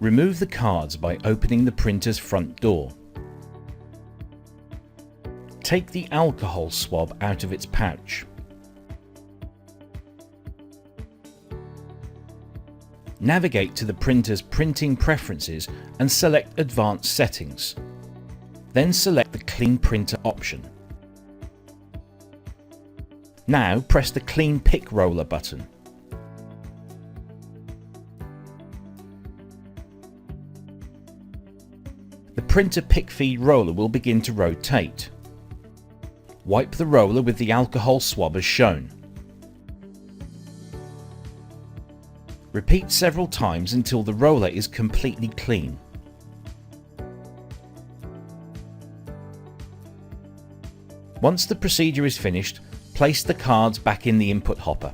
Remove the cards by opening the printer's front door. Take the alcohol swab out of its pouch. Navigate to the printer's printing preferences and select Advanced Settings. Then select the Clean Printer option. Now press the Clean Pick Roller button. The printer pick feed roller will begin to rotate. Wipe the roller with the alcohol swab as shown. Repeat several times until the roller is completely clean. Once the procedure is finished, place the cards back in the input hopper.